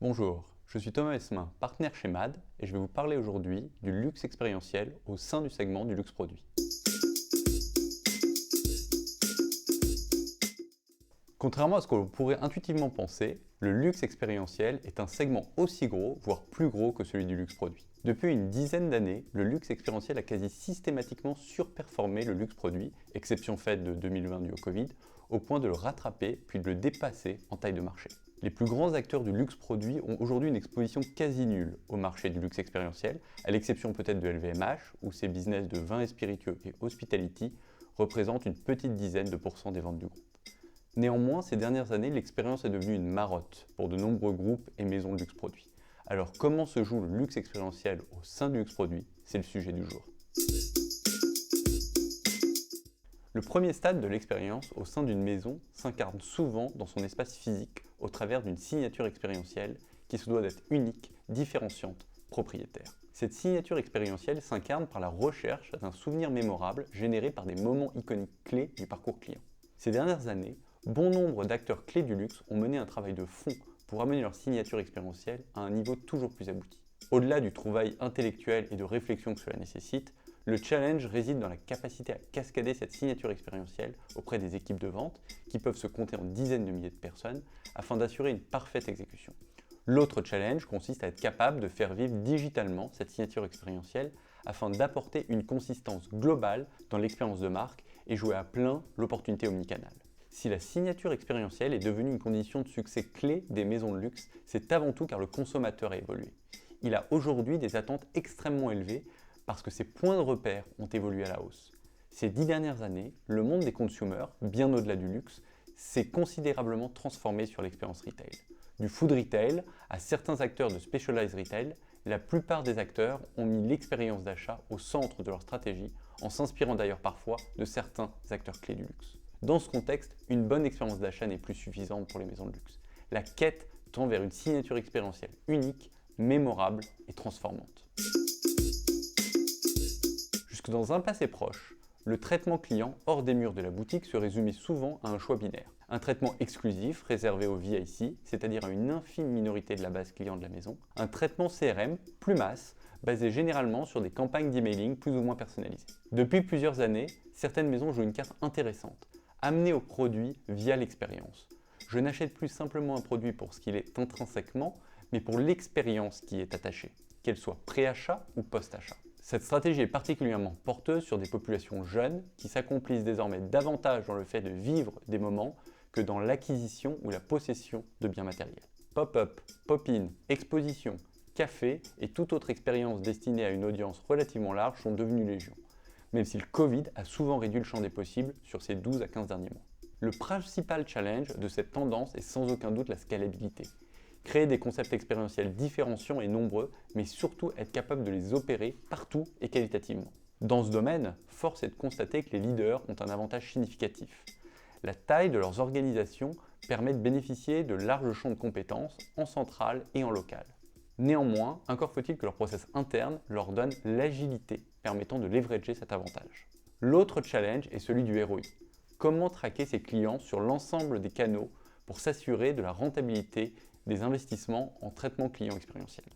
Bonjour, je suis Thomas Esmin, partenaire chez MAD et je vais vous parler aujourd'hui du luxe expérientiel au sein du segment du luxe produit. Contrairement à ce que l'on pourrait intuitivement penser, le luxe expérientiel est un segment aussi gros, voire plus gros que celui du luxe produit. Depuis une dizaine d'années, le luxe expérientiel a quasi systématiquement surperformé le luxe produit, exception faite de 2020 due au Covid, au point de le rattraper puis de le dépasser en taille de marché. Les plus grands acteurs du luxe produit ont aujourd'hui une exposition quasi nulle au marché du luxe expérientiel, à l'exception peut-être de LVMH, où ses business de vins et spiritueux et hospitality représentent une petite dizaine de pourcents des ventes du groupe. Néanmoins, ces dernières années, l'expérience est devenue une marotte pour de nombreux groupes et maisons de luxe produits. Alors comment se joue le luxe expérientiel au sein du luxe produit? C'est le sujet du jour. Le premier stade de l'expérience au sein d'une maison s'incarne souvent dans son espace physique au travers d'une signature expérientielle qui se doit d'être unique, différenciante, propriétaire. Cette signature expérientielle s'incarne par la recherche d'un souvenir mémorable généré par des moments iconiques clés du parcours client. Ces dernières années, bon nombre d'acteurs clés du luxe ont mené un travail de fond pour amener leur signature expérientielle à un niveau toujours plus abouti. Au-delà du trouvail intellectuel et de réflexion que cela nécessite, le challenge réside dans la capacité à cascader cette signature expérientielle auprès des équipes de vente, qui peuvent se compter en dizaines de milliers de personnes, afin d'assurer une parfaite exécution. L'autre challenge consiste à être capable de faire vivre digitalement cette signature expérientielle afin d'apporter une consistance globale dans l'expérience de marque et jouer à plein l'opportunité omnicanale. Si la signature expérientielle est devenue une condition de succès clé des maisons de luxe, c'est avant tout car le consommateur a évolué. Il a aujourd'hui des attentes extrêmement élevées parce que ses points de repère ont évolué à la hausse. Ces 10 dernières années, le monde des consumers, bien au-delà du luxe, s'est considérablement transformé sur l'expérience retail. Du food retail à certains acteurs de specialized retail, la plupart des acteurs ont mis l'expérience d'achat au centre de leur stratégie, en s'inspirant d'ailleurs parfois de certains acteurs clés du luxe. Dans ce contexte, une bonne expérience d'achat n'est plus suffisante pour les maisons de luxe. La quête tend vers une signature expérientielle unique, mémorable et transformante. Jusque dans un passé proche, le traitement client hors des murs de la boutique se résumait souvent à un choix binaire. Un traitement exclusif réservé aux VIC, c'est-à-dire à une infime minorité de la base client de la maison. Un traitement CRM plus masse, basé généralement sur des campagnes d'emailing plus ou moins personnalisées. Depuis plusieurs années, certaines maisons jouent une carte intéressante, amener au produit via l'expérience. Je n'achète plus simplement un produit pour ce qu'il est intrinsèquement, mais pour l'expérience qui est attachée, qu'elle soit pré-achat ou post-achat. Cette stratégie est particulièrement porteuse sur des populations jeunes qui s'accomplissent désormais davantage dans le fait de vivre des moments que dans l'acquisition ou la possession de biens matériels. Pop-up, pop-in, exposition, café et toute autre expérience destinée à une audience relativement large sont devenues légion, même si le Covid a souvent réduit le champ des possibles sur ces 12 à 15 derniers mois. Le principal challenge de cette tendance est sans aucun doute la scalabilité. Créer des concepts expérientiels différenciants et nombreux, mais surtout être capable de les opérer partout et qualitativement. Dans ce domaine, force est de constater que les leaders ont un avantage significatif. La taille de leurs organisations permet de bénéficier de larges champs de compétences en centrale et en local. Néanmoins, encore faut-il que leur process interne leur donne l'agilité permettant de leverager cet avantage. L'autre challenge est celui du ROI. Comment traquer ses clients sur l'ensemble des canaux pour s'assurer de la rentabilité des investissements en traitement client expérientiel.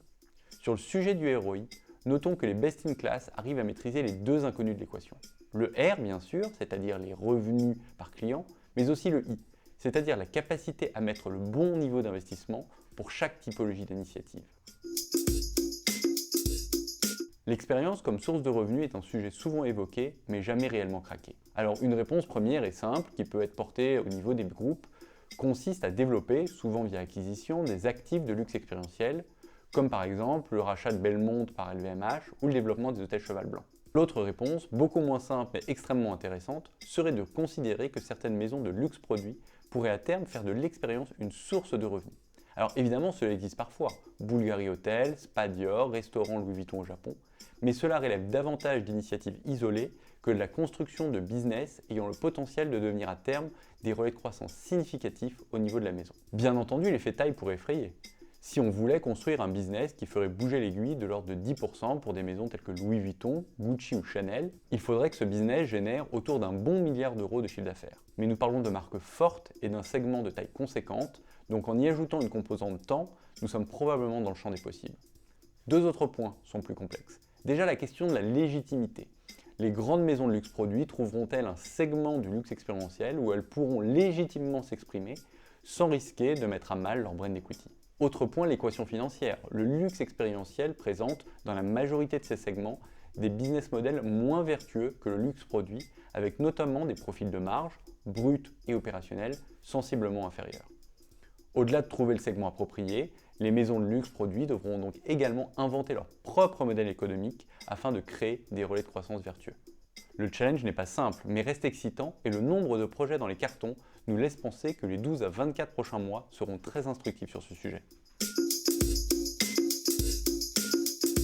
Sur le sujet du ROI, notons que les best-in-class arrivent à maîtriser les deux inconnus de l'équation. Le R, bien sûr, c'est-à-dire les revenus par client, mais aussi le I, c'est-à-dire la capacité à mettre le bon niveau d'investissement pour chaque typologie d'initiative. L'expérience comme source de revenus est un sujet souvent évoqué, mais jamais réellement craqué. Alors une réponse première et simple, qui peut être portée au niveau des groupes, consiste à développer, souvent via acquisition, des actifs de luxe expérientiel, comme par exemple le rachat de Belmonte par LVMH ou le développement des hôtels Cheval Blanc. L'autre réponse, beaucoup moins simple mais extrêmement intéressante, serait de considérer que certaines maisons de luxe produits pourraient à terme faire de l'expérience une source de revenus. Alors évidemment, cela existe parfois, Bulgari Hotel, Spa Dior, restaurant Louis Vuitton au Japon, mais cela relève davantage d'initiatives isolées que de la construction de business ayant le potentiel de devenir à terme des relais de croissance significatifs au niveau de la maison. Bien entendu, l'effet taille pourrait effrayer. Si on voulait construire un business qui ferait bouger l'aiguille de l'ordre de 10% pour des maisons telles que Louis Vuitton, Gucci ou Chanel, il faudrait que ce business génère autour d'un bon milliard d'euros de chiffre d'affaires. Mais nous parlons de marques fortes et d'un segment de taille conséquente, Donc en y ajoutant une composante temps, nous sommes probablement dans le champ des possibles. Deux autres points sont plus complexes. Déjà la question de la légitimité. Les grandes maisons de luxe produits trouveront-elles un segment du luxe expérientiel où elles pourront légitimement s'exprimer sans risquer de mettre à mal leur brand equity? Autre point, l'équation financière. Le luxe expérientiel présente, dans la majorité de ces segments, des business models moins vertueux que le luxe produit, avec notamment des profils de marge, bruts et opérationnels, sensiblement inférieurs. Au-delà de trouver le segment approprié, les maisons de luxe produits devront donc également inventer leur propre modèle économique afin de créer des relais de croissance vertueux. Le challenge n'est pas simple, mais reste excitant et le nombre de projets dans les cartons nous laisse penser que les 12 à 24 prochains mois seront très instructifs sur ce sujet.